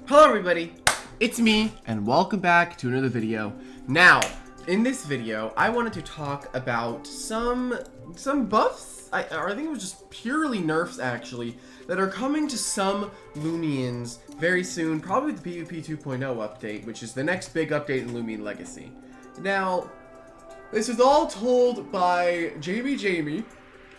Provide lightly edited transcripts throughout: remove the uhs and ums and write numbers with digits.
Hello everybody, it's me, and welcome back to another video. Now, in this video, I wanted to talk about some buffs, I think it was just purely nerfs actually, that are coming to some Loomians very soon, probably with the PvP 2.0 update, which is the next big update in Loomian Legacy. Now, this was all told by Jamiy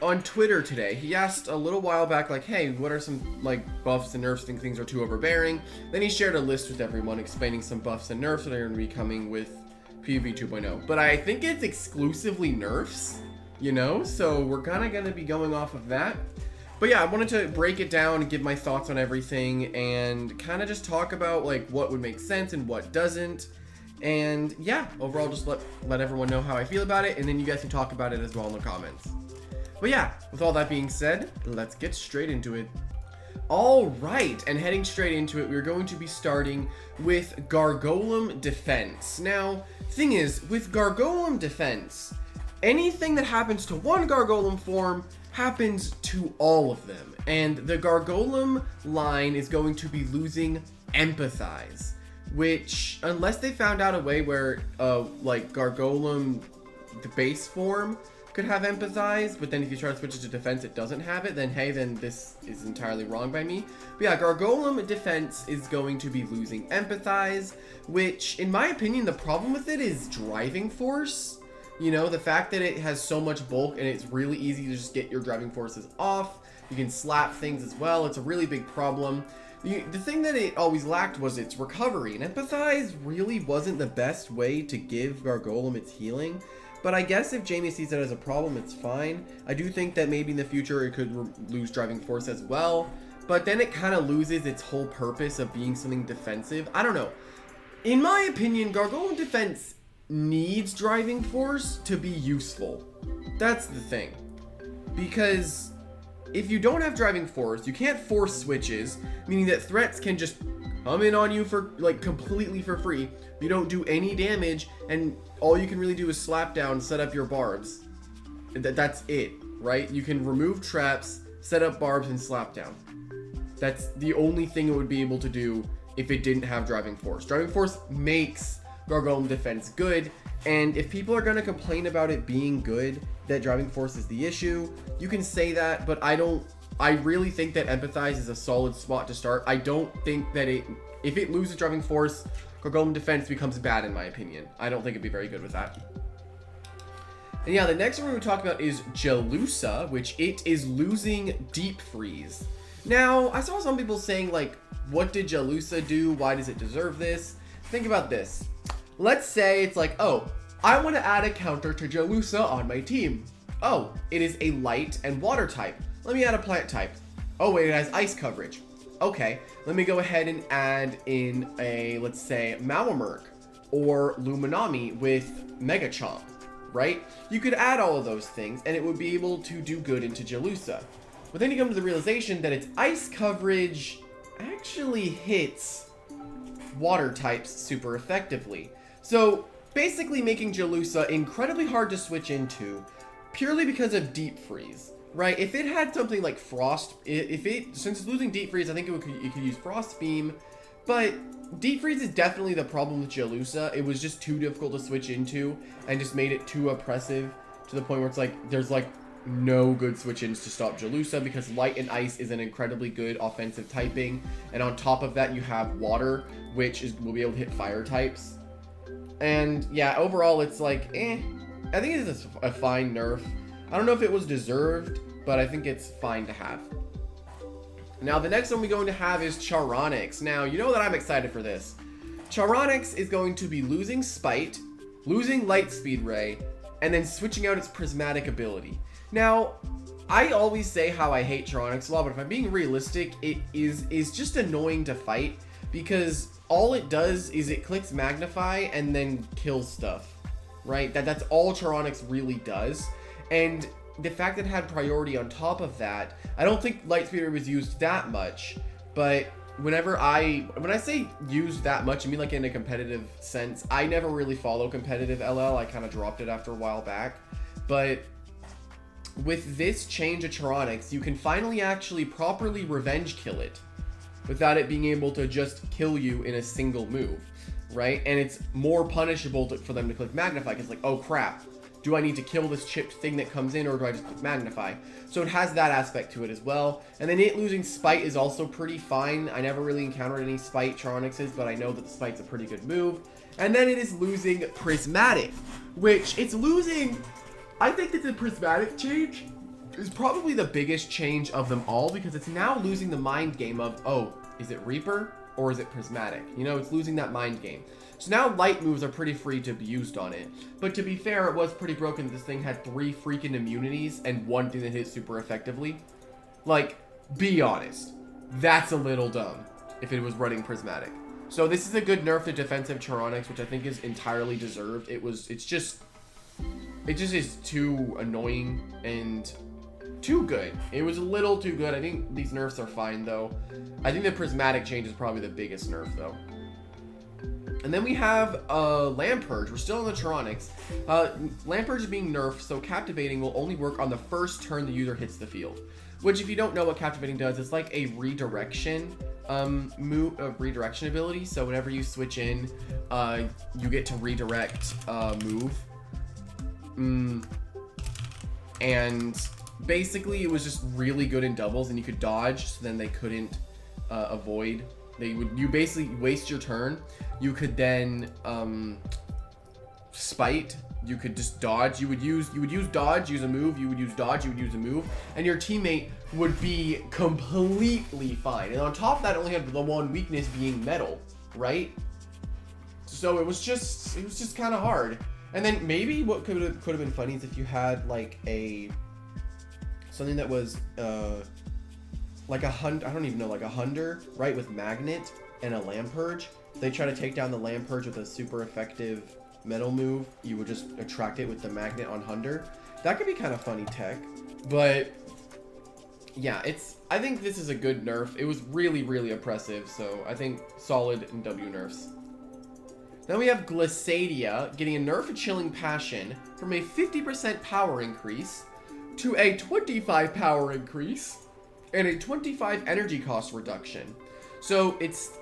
on Twitter today. He asked a little while back, like, hey, what are some, like, buffs and nerfs, think things are too overbearing? Then he shared a list with everyone explaining some buffs and nerfs that are going to be coming with PvP 2.0. But I think it's exclusively nerfs, you know? So we're kind of going to be going off of that. But yeah, I wanted to break it down and give my thoughts on everything and kind of just talk about, like, what would make sense and what doesn't. And yeah, overall, just let everyone know how I feel about it, and then you guys can talk about it as well in the comments. But yeah, with all that being said, let's get straight into it. Alright, and heading straight into it, we're going to be starting with Gargolem Defense. Now, thing is, with Gargolem Defense, anything that happens to one Gargolem form happens to all of them. And the Gargolem line is going to be losing Empathize, which, unless they found out a way where, like, Gargolem, the base form, could have Empathize, but then if you try to switch it to defense it doesn't have it, then hey, then this is entirely wrong by me. But yeah, Gargolem Defense is going to be losing Empathize, which in my opinion the problem with it is driving force. You know, the fact that it has so much bulk and it's really easy to just get your driving forces off. You can slap things as well. It's a really big problem. The thing that it always lacked was its recovery, and Empathize really wasn't the best way to give Gargolem its healing. But I guess if Jamiy sees that as a problem, it's fine. I do think that maybe in the future it could lose driving force as well. But then it kind of loses its whole purpose of being something defensive. I don't know. In my opinion, Gargolem Defense needs driving force to be useful. That's the thing. Because if you don't have driving force, you can't force switches, meaning that threats can just come in on you for, like, completely for free. You don't do any damage, and all you can really do is slap down, set up your barbs. That's it, right? You can remove traps, set up barbs, and slap down. That's the only thing it would be able to do if it didn't have driving force. Driving force makes Gargolem Defense good, and if people are going to complain about it being good, that driving force is the issue, you can say that, but I really think that Empathize is a solid spot to start. I don't think that if it loses driving force, Gargolem Defense becomes bad in my opinion. I don't think it'd be very good with that. And yeah, the next one we're going to talk about is Jamiy, which it is losing Deep Freeze. Now, I saw some people saying, like, what did Jamiy do? Why does it deserve this? Think about this. Let's say it's like, oh, I want to add a counter to Jamiy on my team. Oh, it is a light and water type. Let me add a plant type. Oh wait, it has ice coverage. Okay, let me go ahead and add in a, let's say, Malamurk or Luminami with Mega Chomp, right? You could add all of those things and it would be able to do good into Jamiy. But then you come to the realization that its ice coverage actually hits water types super effectively. So basically making Jamiy incredibly hard to switch into purely because of Deep Freeze. Right, if it had something like Frost, since it's losing Deep Freeze, I think it could use Frost Beam, but Deep Freeze is definitely the problem with Jamiy. It was just too difficult to switch into, and just made it too oppressive to the point where it's like, there's like no good switch-ins to stop Jamiy, because Light and Ice is an incredibly good offensive typing, and on top of that you have Water, which will be able to hit Fire types. And yeah, overall it's like, I think it's a fine nerf. I don't know if it was deserved, but I think it's fine to have. Now, the next one we're going to have is Charonix. Now, you know that I'm excited for this. Charonix is going to be losing Spite, losing Light Speed Ray, and then switching out its Prismatic ability. Now, I always say how I hate Charonix a lot, but if I'm being realistic, it is just annoying to fight, because all it does is it clicks Magnify and then kills stuff, right? That's all Charonix really does. And the fact that it had priority on top of that, I don't think Lightspeed was used that much, but when I say used that much, I mean like in a competitive sense. I never really follow competitive LL. I kind of dropped it after a while back. But with this change of Charonix, you can finally actually properly revenge kill it. without it being able to just kill you in a single move, right? And it's more punishable for them to click magnify, because like, oh crap, do I need to kill this chipped thing that comes in, or do I just click magnify? So it has that aspect to it as well. And then it losing spite is also pretty fine. I never really encountered any spite Tronixes, but I know that the spite's a pretty good move. And then it is losing prismatic, which it's losing. I think that the prismatic change is probably the biggest change of them all, because it's now losing the mind game of, oh, is it Reaper or is it prismatic? You know, it's losing that mind game. So now light moves are pretty free to be used on it. But to be fair, it was pretty broken. This thing had 3 freaking immunities and 1 thing that hit super effectively. Like, be honest. That's a little dumb if it was running prismatic. So this is a good nerf to defensive Charonix, which I think is entirely deserved. It just is too annoying and too good. It was a little too good. I think these nerfs are fine though. I think the prismatic change is probably the biggest nerf though. And then we have Lampurge. We're still on the Charonix. Lampurge is being nerfed, so Captivating will only work on the first turn the user hits the field. Which, if you don't know what Captivating does, it's like a redirection redirection ability. So whenever you switch in, you get to redirect move. And basically, it was just really good in doubles, and you could dodge, so then they couldn't avoid. You basically waste your turn. You could then spite. You could just dodge. You would use dodge, use a move. You would use dodge, you would use a move, and your teammate would be completely fine. And on top of that, it only had the one weakness being metal, right? So it was just kind of hard. And then maybe what could have been funny is if you had like something that was like a hunt, I don't even know, like a hunter, right, with magnet and a Lampurge. They try to take down the Lampurge with a super effective metal move. You would just attract it with the magnet on hunter. That could be kind of funny tech, but yeah, I think this is a good nerf. It was really, really oppressive, so I think solid in W nerfs. Then we have Glissadia getting a nerf of Chilling Passion from a 50% power increase to a 25 power increase and a 25 energy cost reduction. So its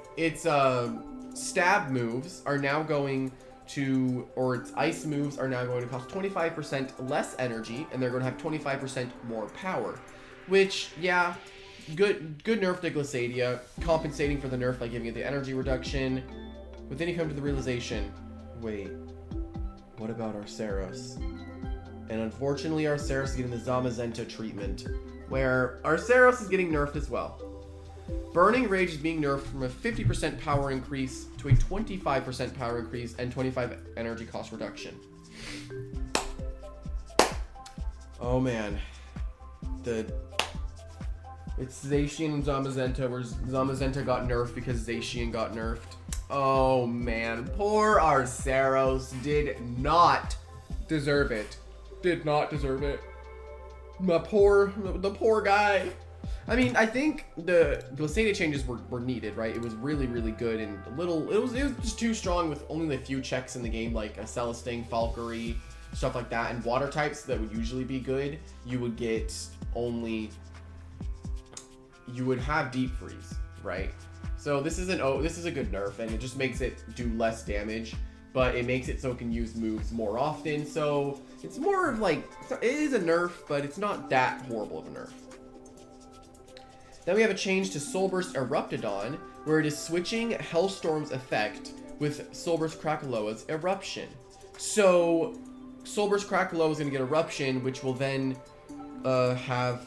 stab moves are now going to, or its ice moves are now going to cost 25% less energy, and they're going to have 25% more power. Which, yeah, good nerf to Glissadia, compensating for the nerf by giving it the energy reduction. But then you come to the realization, wait, what about Arceus? And unfortunately, Arceus is getting the Zamazenta treatment, where Arceus is getting nerfed as well. Burning Rage is being nerfed from a 50% power increase to a 25% power increase and 25 energy cost reduction. Oh man. It's Zacian and Zamazenta, where Zamazenta got nerfed because Zacian got nerfed. Oh man, poor Arceus did not deserve it. Did not deserve it. The poor guy. I mean, I think the Glissadia changes were needed, right? It was really, really good, and it was just too strong with only a few checks in the game, like a Celesting, Falkery, stuff like that, and water types that would usually be good. You would get only, you would have Deep Freeze, right? So this is a good nerf, and it just makes it do less damage, but it makes it so it can use moves more often. So it's more of like, it is a nerf, but it's not that horrible of a nerf. Then we have a change to Soulburst Eruptodon, where it is switching Hellstorm's effect with Soulburst Krakaloa's Eruption. So Soulburst Krakaloa is going to get Eruption, which will then have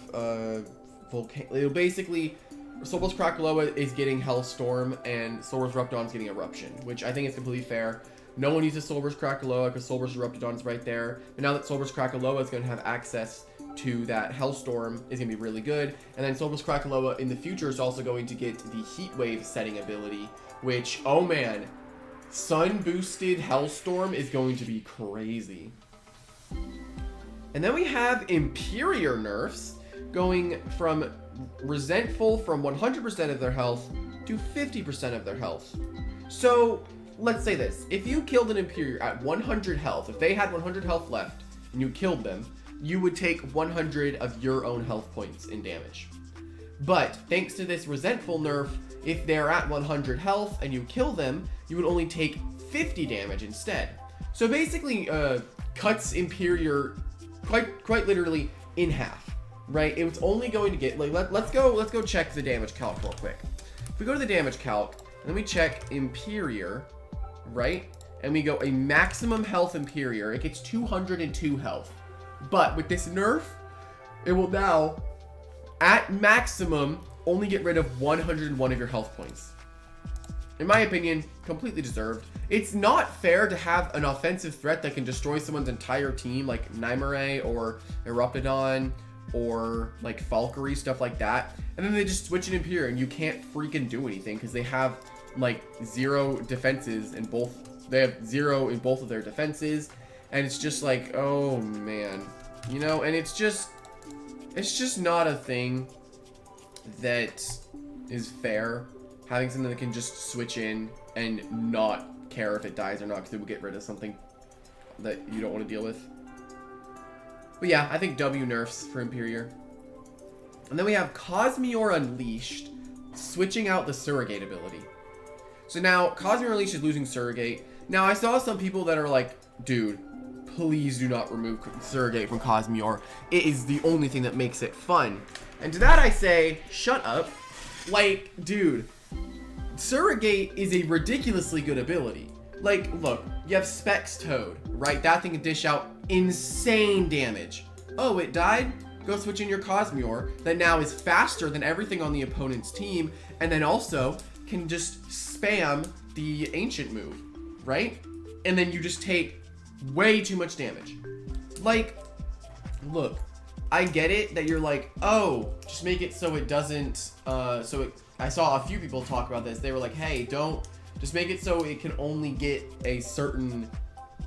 it'll basically, Soulburst Krakaloa is getting Hellstorm and Soulburst Eruptodon is getting Eruption, which I think is completely fair. No one uses Soulburst Krakaloa because Soulburst Eruptodon is right there. But now that Soulburst Krakaloa is going to have access to that Hellstorm, is going to be really good. And then Soulburst Krakaloa in the future is also going to get the Heat Wave setting ability, which, oh man, Sun boosted Hellstorm is going to be crazy. And then we have Imperior nerfs going from Resentful from 100% of their health to 50% of their health. So let's say this, if you killed an Imperior at 100 health, if they had 100 health left and you killed them, you would take 100 of your own health points in damage. But thanks to this Resentful nerf, if they're at 100 health and you kill them, you would only take 50 damage instead. So basically, cuts Imperior quite literally in half, right? It was only going to get, like, let's go check the damage calc real quick. If we go to the damage calc, and then we check Imperior, right? And we go a maximum health Imperior, it gets 202 health. But with this nerf, it will now, at maximum, only get rid of 101 of your health points. In my opinion, completely deserved. It's not fair to have an offensive threat that can destroy someone's entire team, like Nymare or Eruptodon or like Valkyrie, stuff like that. And then they just switch it in Imperior and you can't freaking do anything because they have like 0 defenses in both. They have 0 in both of their defenses. And it's just like, oh man, you know, and it's just not a thing that is fair. Having something that can just switch in and not care if it dies or not, because it will get rid of something that you don't want to deal with. But yeah, I think W nerfs for Imperior. And then we have Cosmeor Unleashed, switching out the Surrogate ability. So now, Cosmeor Unleashed is losing Surrogate. Now, I saw some people that are like, dude, please do not remove Surrogate from Cosmeor. It is the only thing that makes it fun. And to that I say, shut up. Like, dude, Surrogate is a ridiculously good ability. Like, look, you have Specs Toad, right? That thing can dish out insane damage. Oh, it died? Go switch in your Cosmeor that now is faster than everything on the opponent's team, and then also can just spam the Ancient move, right? And then you just take way too much damage. Like, look, I get it that you're like, oh, just make it so it doesn't, I saw a few people talk about this. They were like, hey, don't, just make it so it can only get a certain,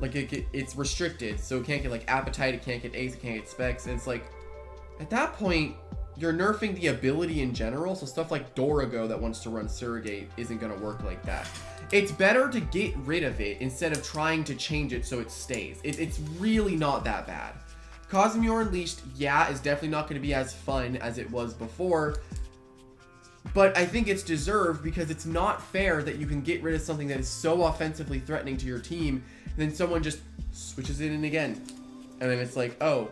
like, it's restricted. So it can't get, like, Appetite, it can't get Ace, it can't get Specs. And it's like, at that point, you're nerfing the ability in general. So stuff like Dorago that wants to run Surrogate isn't going to work like that. It's better to get rid of it instead of trying to change it so it stays. It's really not that bad. Cosmeor Unleashed, yeah, is definitely not going to be as fun as it was before. But I think it's deserved because it's not fair that you can get rid of something that is so offensively threatening to your team, and then someone just switches it in again. And then it's like, oh,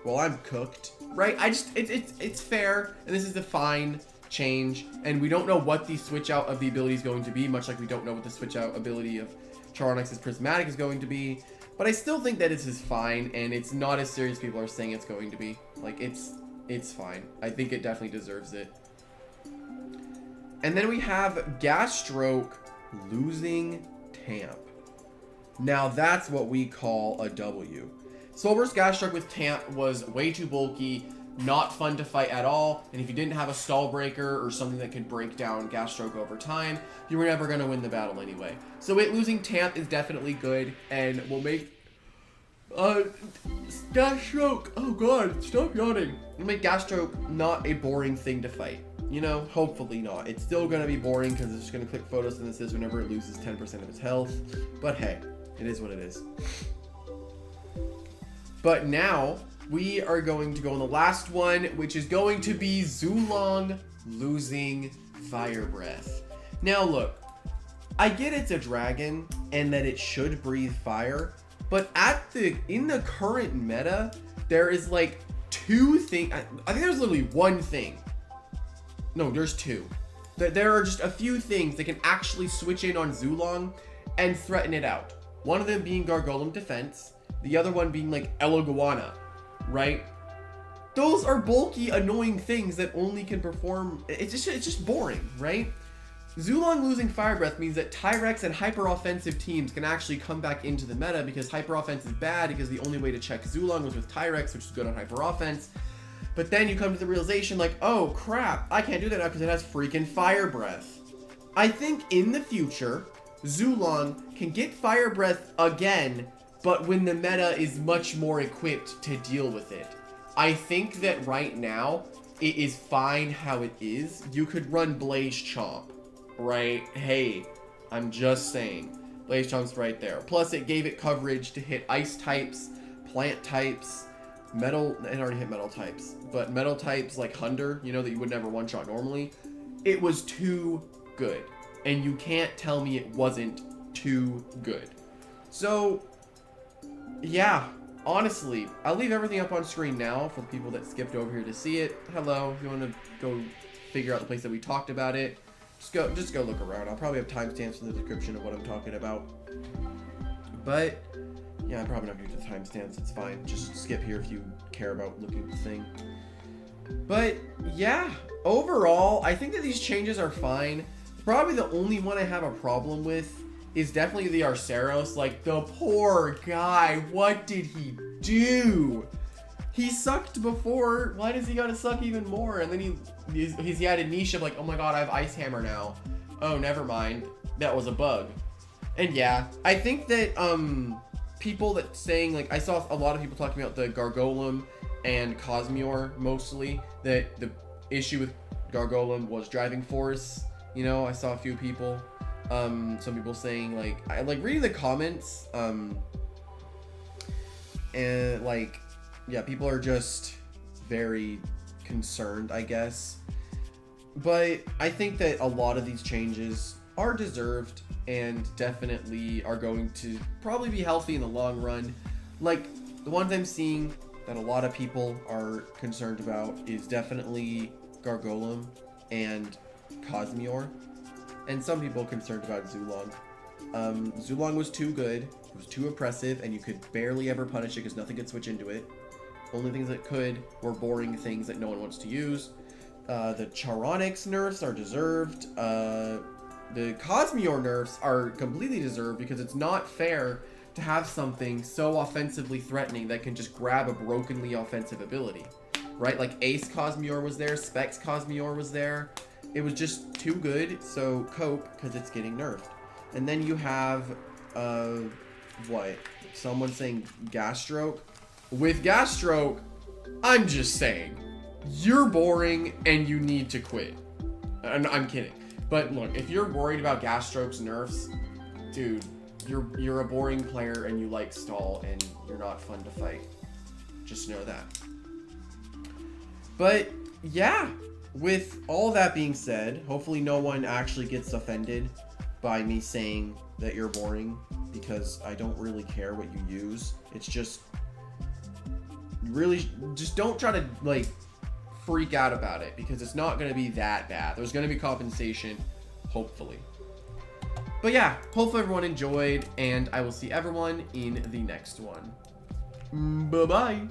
well, I'm cooked, right? It's fair, and this is the fine change, and we don't know what the switch out of the ability is going to be, much like we don't know what the switch out ability of Charonix's Prismatic is going to be. But I still think that this is fine, and it's not as serious as people are saying it's going to be. Like, it's fine. I think it definitely deserves it. And then we have Gastroke losing Tamp. Now that's what we call a W. Soulburst Gastroke with Tamp was way too bulky, not fun to fight at all, and if you didn't have a stall breaker or something that could break down Gastroke over time, you were never going to win the battle anyway. So it losing Tamp is definitely good, and will make Gastroke, oh god, stop yawning. It'll make Gastroke not a boring thing to fight. You know, hopefully not. It's still going to be boring because it's just going to click photosynthesis whenever it loses 10% of its health. But hey, it is what it is. But now, we are going to go on the last one, which is going to be Zulong losing Fire Breath. Now look, I get it's a dragon and that it should breathe fire, but in the current meta, there is like 2 things. I think there's literally 1 thing. No, there's 2. There are just a few things that can actually switch in on Zulong and threaten it out. One of them being Gargolem Defense, the other one being like Eloguana, right? Those are bulky, annoying things that only can perform. It's just boring, right? Zulong losing Fire Breath means that Tyrex and hyper-offensive teams can actually come back into the meta because hyper-offense is bad because the only way to check Zulong was with Tyrex, which is good on hyper-offense. But then you come to the realization like, oh crap, I can't do that now because it has freaking Fire Breath. I think in the future, Zulong can get Fire Breath again, but when the meta is much more equipped to deal with it. I think that right now, it is fine how it is. You could run Blaze Chomp, right? Hey, I'm just saying. Blaze Chomp's right there. Plus, it gave it coverage to hit Ice types, Plant types, Metal, it already hit Metal types, but Metal types like Hunder, you know, that you would never one-shot normally. it was too good. And you can't tell me it wasn't too good. So, yeah, honestly, I'll leave everything up on screen now for the people that skipped over here to see it. Hello, if you want to go figure out the place that we talked about it, just go look around. I'll probably have timestamps in the description of what I'm talking about. But yeah, I'm probably not going to do the timestamps. It's fine. Just skip here if you care about looking at the thing. But yeah, overall, I think that these changes are fine. Probably the only one I have a problem with is definitely the Arceros. Like, the poor guy, what did he do? He sucked before. Why does he gotta suck even more? And then he's had a niche of like, oh my god, I have Ice Hammer now. Oh, never mind. That was a bug. And yeah, I think that people that saying, like, I saw a lot of people talking about the Gargolem and Cosmore mostly, that the issue with Gargolem was driving force. You know, I saw a few people, some people saying, like, I like reading the comments, and like, yeah, people are just very concerned, I guess. But I think that a lot of these changes are deserved and definitely are going to probably be healthy in the long run. Like, the ones I'm seeing that a lot of people are concerned about is definitely Gargolem and Cosmore, and some people are concerned about Zulong. Zulong was too good, it was too oppressive, and you could barely ever punish it because nothing could switch into it. Only things that could were boring things that no one wants to use. The Charonix nerfs are deserved. The Cosmore nerfs are completely deserved because it's not fair to have something so offensively threatening that can just grab a brokenly offensive ability. Right? Like Ace Cosmore was there, Specs Cosmore was there. It was just too good, so cope, because it's getting nerfed. And then you have, what? Someone saying Gasstroke? With Gasstroke, I'm just saying, you're boring and you need to quit. I'm kidding. But look, if you're worried about Gasstroke's nerfs, dude, you're a boring player and you like stall and you're not fun to fight. Just know that. But yeah, with all that being said, hopefully no one actually gets offended by me saying that you're boring, because I don't really care what you use. It's just, really, just don't try to like freak out about it, because it's not going to be that bad. There's going to be compensation, hopefully. But yeah, hopefully everyone enjoyed, and I will see everyone in the next one. Bye-bye.